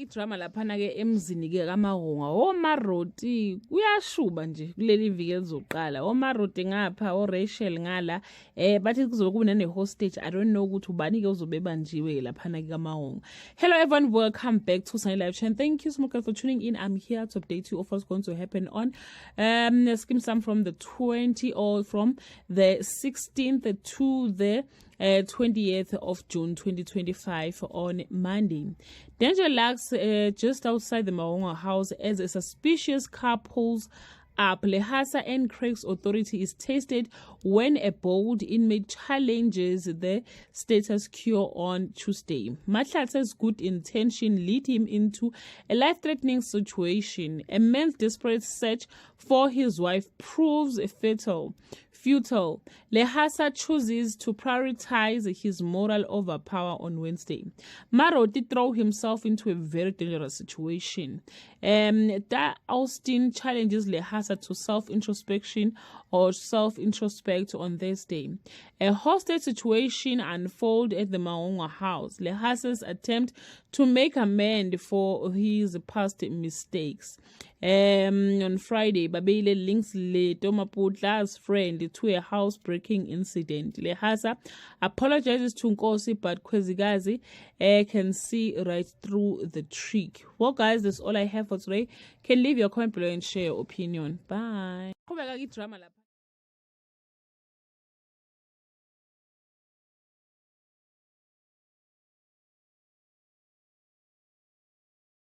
idrama laphana ke emzini ke kaMahunga oMaroti kuyashuba nje kuleli viki elizoqala oMaroti ngapha oRachel ngala bathi kuzobe kube nane hostage I don't know ukuthi ubani ke uzobe banjiwe laphana ke kaMahunga. Hello everyone, welcome back to Sunny Live Channel. Thank you so much for tuning in. I'm here to update you of what's going to happen on Skim Sam from the 20 or from the 16th to the 20th of June 2025 on Monday. Danger lurks just outside the Mahunga house as a suspicious car pulls up. Lehasa and Craig's authority is tested when a bold inmate challenges the status quo on Tuesday. Matlatsa's good intention lead him into a life-threatening situation. A man's desperate search for his wife proves futile. Lehasa chooses to prioritize his moral overpower on Wednesday. Maroti threw himself into a very dangerous situation. That Austin challenges Lehasa to self-introspection or self-introspect on Thursday. A hostage situation unfolded at the Mahunga house. Lehasa's attempt to make amends for his past mistakes. On Friday, Babele links Le Tomaputla's friend to a housebreaking incident. Lehasa apologizes to Nkosi, but Kwezigazi can see right through the trick. Well, guys, that's all I have for today. Can leave your comment below and share your opinion. Bye.